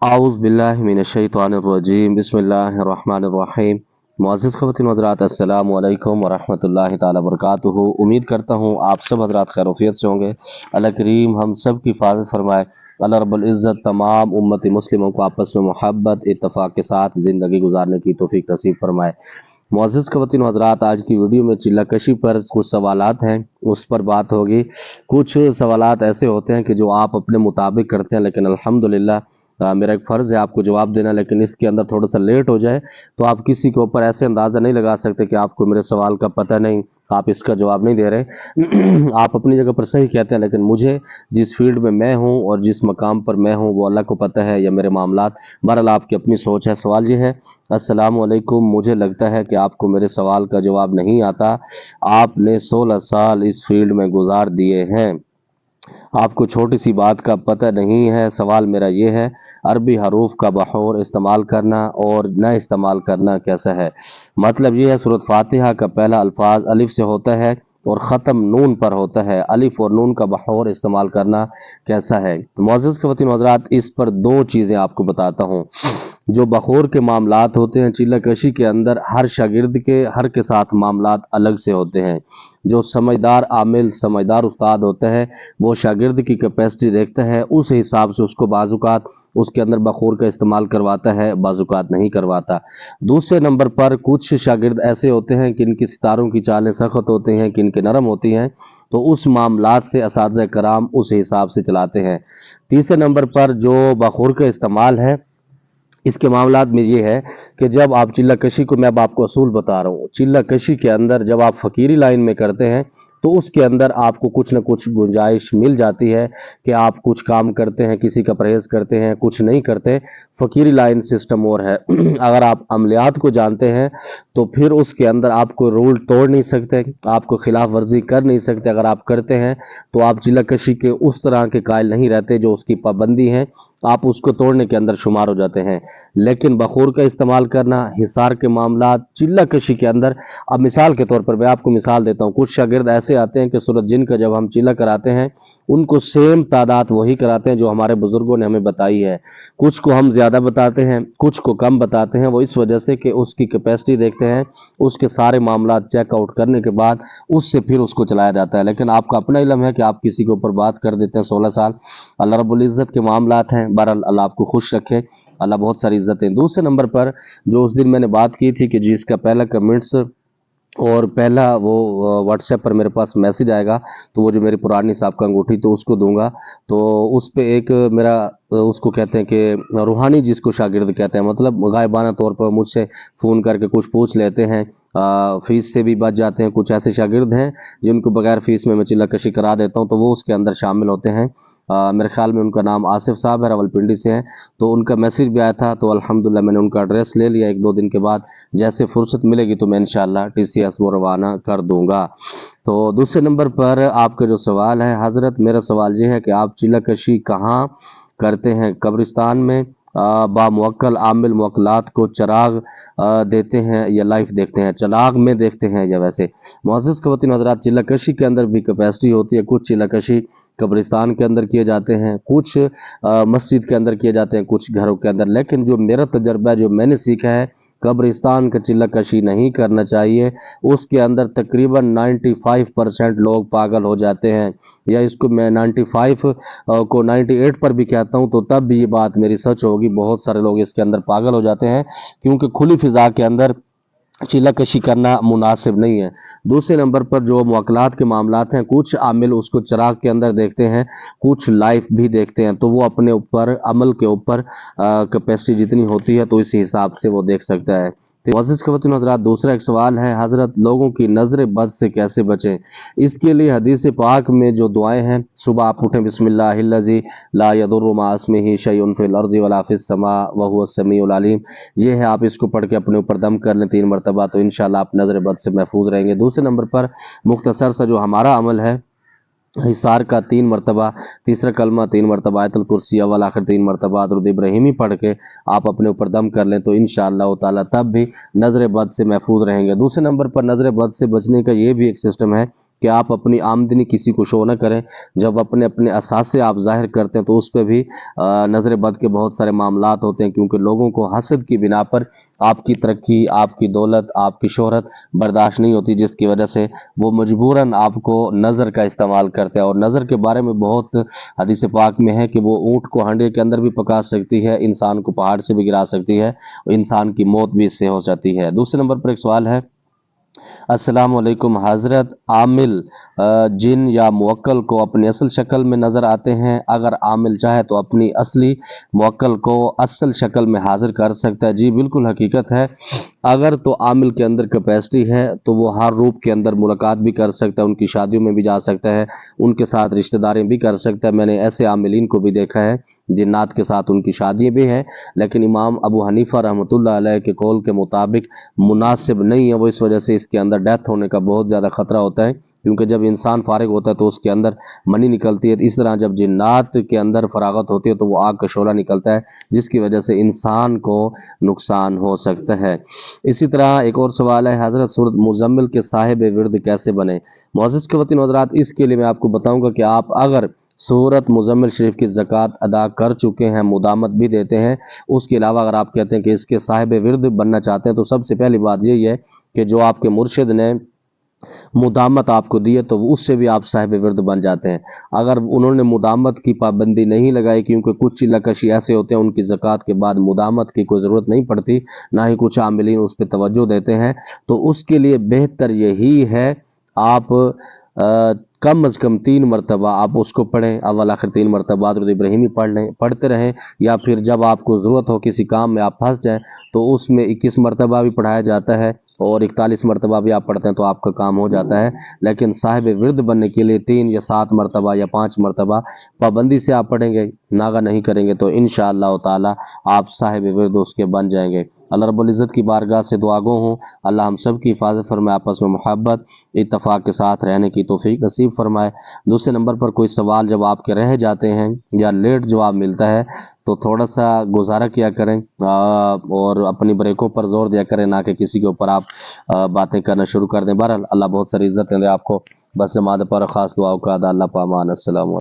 आऊज़ बिल्लाहि मिनश्शैतानिर्रजीम बिस्मिल्लाहिर्रहमानिर्रहीम। मुअज़्ज़िज़ ख़वातीन व हज़रात, अस्सलामु अलैकुम व रहमतुल्लाहि ताला बरकातुहू। उम्मीद करता हूँ आप सब हज़रात खैरियत से होंगे। अल्लाह करीम हम सब की हिफाज़त फरमाए। अल्लाह रब्बुल इज़्ज़त तमाम उम्मती मुस्लिमों को आपस में मोहब्बत इत्तफ़ाक़ के साथ ज़िंदगी गुजारने की तौफ़ीक नसीब फरमाए। मुअज़्ज़िज़ ख़वातीन व हज़रात, आज की वीडियो में चिल्ला कशी पर कुछ सवालात हैं, उस पर बात होगी। कुछ सवालात ऐसे होते हैं कि जो आप अपने मुताबिक करते हैं, लेकिन अल्हम्दुलिल्लाह मेरा एक फ़र्ज़ है आपको जवाब देना, लेकिन इसके अंदर थोड़ा सा लेट हो जाए तो आप किसी के ऊपर ऐसे अंदाज़ा नहीं लगा सकते कि आपको मेरे सवाल का पता नहीं, आप इसका जवाब नहीं दे रहे। आप अपनी जगह पर सही कहते हैं, लेकिन मुझे जिस फील्ड में मैं हूं और जिस मकाम पर मैं हूं वो अल्लाह को पता है या मेरे मामलात। बहरहाल आपकी अपनी सोच है। सवाल ये है, अस्सलाम वालेकुम, मुझे लगता है कि आपको मेरे सवाल का जवाब नहीं आता। आपने 16 साल इस फील्ड में गुजार दिए हैं, आपको छोटी सी बात का पता नहीं है। सवाल मेरा ये है, अरबी हरूफ का बहूर इस्तेमाल करना और न इस्तेमाल करना कैसा है? मतलब ये है, सूरत फातिहा का पहला अल्फाज अलिफ से होता है और ख़त्म नून पर होता है। अलिफ और नून का बहूर इस्तेमाल करना कैसा है? तो मुअज़्ज़िज़ ख़वातीन व हज़रात, इस पर दो चीज़ें आपको बताता हूँ। जो बखूर के मामलात होते हैं, चिल्ला कशी के अंदर हर शागिर्द के हर के साथ मामलात अलग से होते हैं। जो समझदार आमिल समझदार उस्ताद होता है वो शागिर्द की कैपेसिटी देखता है, उस हिसाब से उसको बाज़ुकात उसके अंदर बखूर का इस्तेमाल करवाता है, बाज़ुकात नहीं करवाता। दूसरे नंबर पर कुछ शागिर्द ऐसे होते हैं कि इनकी सितारों की चालें सख्त होती हैं, कि इनके नरम होती हैं, तो उस मामलात से असातिज़ा कराम उस हिसाब से चलाते हैं। तीसरे नंबर पर जो बखूर का इस्तेमाल है, इसके मामलात में ये है कि जब आप चिल्ला कशी को, मैं अब आपको असूल बता रहा हूँ, चिल्ला कशी के अंदर जब आप फ़कीरी लाइन में करते हैं तो उसके अंदर आपको कुछ न कुछ गुंजाइश मिल जाती है कि आप कुछ काम करते हैं, किसी का परहेज़ करते हैं, कुछ नहीं करते। फ़कीरी लाइन सिस्टम और है। अगर आप अमलियात को जानते हैं तो फिर उसके अंदर आपको रूल तोड़ नहीं सकते, आपको खिलाफ वर्जी कर नहीं सकते। अगर आप करते हैं तो आप चिल्ला कशी के उस तरह के कायल नहीं रहते, जो उसकी पाबंदी है आप उसको तोड़ने के अंदर शुमार हो जाते हैं। लेकिन बखूर का इस्तेमाल करना, हिसार के मामलात, चिल्ला कशी के अंदर, अब मिसाल के तौर पर मैं आपको मिसाल देता हूँ। कुछ शागिर्द ऐसे आते हैं कि सूरत जिन का जब हम चिल्ला कराते हैं उनको सेम तादाद वही कराते हैं जो हमारे बुजुर्गों ने हमें बताई है। कुछ को हम ज़्यादा बताते हैं, कुछ को कम बताते हैं। वो इस वजह से कि उसकी कैपेसिटी देखते हैं, उसके सारे मामलात चेकआउट करने के बाद उससे फिर उसको चलाया जाता है। लेकिन आपका अपना इल्म है कि आप किसी के ऊपर बात कर देते हैं 16 साल। अल्लाह रब्बुल इज़्ज़त के मामलात हैं। बहरहाल अल्लाह आपको खुश रखे, अल्लाह बहुत सारी इज़्ज़तें। दूसरे नंबर पर जो उस दिन मैंने बात की थी कि जिसका पहला कमेंट्स और पहला वो व्हाट्सएप पर मेरे पास मैसेज आएगा तो वो जो मेरी पुरानी साहब का अंगूठी तो उसको दूंगा। तो उस पे एक मेरा उसको कहते हैं कि रूहानी, जिसको शागिर्द कहते हैं, मतलब गायबाना तौर पर मुझसे फ़ोन करके कुछ पूछ लेते हैं, फ़ीस से भी बच जाते हैं। कुछ ऐसे शागिर्द हैं जिनको बगैर फ़ीस में मैं चिल्ला कशी करा देता हूँ, तो वो उसके अंदर शामिल होते हैं। मेरे ख्याल में उनका नाम आसिफ साहब है, रावलपिंडी से हैं। तो उनका मैसेज भी आया था, तो अल्हम्दुलिल्लाह मैंने उनका एड्रेस ले लिया। 1-2 दिन के बाद जैसे फुर्सत मिलेगी तो मैं इंशाअल्लाह TCS वो रवाना कर दूंगा। तो दूसरे नंबर पर आपका जो सवाल है हज़रत, मेरा सवाल ये है कि आप चिल्ला कशी कहाँ करते हैं? कब्रिस्तान में बामुवक्कल आमिल मुवक्कलात को चराग देते हैं या लाइफ देखते हैं? चराग में देखते हैं या वैसे? मुअज़्ज़िज़ ख़वातीन हज़रात, चिल्ला कशी के अंदर भी कैपेसिटी होती है। कुछ चिल्ला कशी कब्रिस्तान के अंदर किए जाते हैं, कुछ मस्जिद के अंदर किए जाते हैं, कुछ घरों के अंदर। लेकिन जो मेरा तजर्बा है, जो मैंने सीखा है, कब्रिस्तान का चिल्ला कशी नहीं करना चाहिए। उसके अंदर तकरीबन 95% लोग पागल हो जाते हैं, या इसको मैं 95 को 98 पर भी कहता हूँ तो तब भी ये बात मेरी सच होगी। बहुत सारे लोग इसके अंदर पागल हो जाते हैं क्योंकि खुली फिजा के अंदर चिल्ला कशी करना मुनासिब नहीं है। दूसरे नंबर पर जो मुवक्कलात के मामलात हैं, कुछ आमिल उसको चिराग के अंदर देखते हैं, कुछ लाइफ भी देखते हैं। तो वो अपने ऊपर, अमल के ऊपर कैपेसिटी जितनी होती है तो इस हिसाब से वो देख सकता है। तो मुअज़्ज़िज़ ख़वातीन हज़रात, दूसरा एक सवाल है हज़रत, लोगों की नज़र बद से कैसे बचें? इसके लिए हदीस पाक में जो दुआएं हैं, सुबह आप उठें बिस्मिल्लाहिल्लज़ी ला यदुर्रु मा इस्मिही शैउन फिल अर्ज़ि वला फिस समा व हुवस समीउल अलीम। ये है, आप इसको पढ़ के अपने ऊपर दम कर लें 3 मरतबा, तो इंशाअल्लाह आप नज़र बद से महफूज रहेंगे। दूसरे नंबर पर मुख्तसर सा जो हमारा अमल है, हिसार का 3 मरतबा, तीसरा कलमा 3 मरतबा, आयतुल कुर्सी अव्वल आखिर 3 मरतबा दुरूद इब्राहिमी पढ़ के आप अपने ऊपर दम कर लें तो इंशाअल्लाह ताला तब भी नज़र बद से महफूज रहेंगे। दूसरे नंबर पर नज़र बद से बचने का ये भी एक सिस्टम है کہ آپ اپنی آمدنی کسی کو شو نہ کریں. جب اپنے اپنے اثاثے آپ ظاہر کرتے ہیں تو اس پہ بھی نظر بد کے بہت سارے معاملات ہوتے ہیں، کیونکہ لوگوں کو حسد کی بنا پر آپ کی ترقی، آپ کی دولت، آپ کی شہرت برداشت نہیں ہوتی، جس کی وجہ سے وہ مجبوراً آپ کو نظر کا استعمال کرتے ہیں. اور نظر کے بارے میں بہت حدیث پاک میں ہے کہ وہ اونٹ کو ہانڈے کے اندر بھی پکا سکتی ہے، انسان کو پہاڑ سے بھی گرا سکتی ہے، اور انسان کی موت بھی اس سے ہو جاتی ہے. دوسرے نمبر پر ایک سوال ہے، السلام علیکم حضرت، عامل جن یا موکل کو اپنی اصل شکل میں نظر آتے ہیں؟ اگر عامل چاہے تو اپنی اصلی موکل کو اصل شکل میں حاضر کر سکتا ہے. جی بالکل حقیقت ہے. اگر تو عامل کے اندر کیپیسٹی ہے تو وہ ہر روپ کے اندر ملاقات بھی کر سکتا ہے، ان کی شادیوں میں بھی جا سکتا ہے، ان کے ساتھ رشتہ داری بھی کر سکتا ہے. میں نے ایسے عاملین کو بھی دیکھا ہے جنات کے ساتھ ان کی شادی بھی ہیں، لیکن امام ابو حنیفہ رحمۃ اللہ علیہ کے قول کے مطابق مناسب نہیں ہے وہ، اس وجہ سے اس کے اندر ڈیتھ ہونے کا بہت زیادہ خطرہ ہوتا ہے، کیونکہ جب انسان فارغ ہوتا ہے تو اس کے اندر منی نکلتی ہے. اس طرح جب جنات کے اندر فراغت ہوتی ہے تو وہ آگ کا شعلہ نکلتا ہے، جس کی وجہ سے انسان کو نقصان ہو سکتا ہے. اسی طرح ایک اور سوال ہے، حضرت سورۃ مزمل کے صاحب ورد کیسے بنے؟ معزز خواتین و حضرات، اس کے لیے میں آپ کو بتاؤں گا کہ آپ اگر سورۃ مزمل شریف کی زکوٰۃ ادا کر چکے ہیں، مدامت بھی دیتے ہیں، اس کے علاوہ اگر آپ کہتے ہیں کہ اس کے صاحب ورد بننا چاہتے ہیں، تو سب سے پہلی بات یہی ہے کہ جو آپ کے مرشد نے مدامت آپ کو دی ہے تو اس سے بھی آپ صاحب ورد بن جاتے ہیں. اگر انہوں نے مدامت کی پابندی نہیں لگائی، کیونکہ کچھ لکشی ایسے ہوتے ہیں ان کی زکوٰۃ کے بعد مدامت کی کوئی ضرورت نہیں پڑتی، نہ ہی کچھ عاملین اس پہ توجہ دیتے ہیں، تو اس کے لیے بہتر یہی ہے آپ کم از کم 3 مرتبہ آپ اس کو پڑھیں، اول آخر 3 مرتبہ درود ابراہیمی پڑھتے رہیں، یا پھر جب آپ کو ضرورت ہو کسی کام میں آپ پھنس جائیں تو اس میں 21 مرتبہ بھی پڑھایا جاتا ہے اور 41 مرتبہ بھی آپ پڑھتے ہیں تو آپ کا کام ہو جاتا ہے. لیکن صاحب ورد بننے کے لیے 3 یا 7 مرتبہ یا 5 مرتبہ پابندی سے آپ پڑھیں گے، ناغہ نہیں کریں گے، تو انشاءاللہ تعالی آپ صاحب ورد اس کے بن جائیں گے. اللہ رب العزت کی بارگاہ سے دعا گو ہوں، اللہ ہم سب کی حفاظت فرمائے، آپس میں محبت اتفاق کے ساتھ رہنے کی توفیق نصیب فرمائے. دوسرے نمبر پر کوئی سوال جب آپ کے رہ جاتے ہیں یا لیٹ جواب ملتا ہے تو تھوڑا سا گزارا کیا کریں اور اپنی بریکوں پر زور دیا کریں، نہ کہ کسی کے اوپر آپ باتیں کرنا شروع کر دیں. بہرحال اللہ بہت ساری عزت دے آپ کو. بس جماعت پر خاص دعاؤں کا ادا. اللہ پامان. السلام علیکم.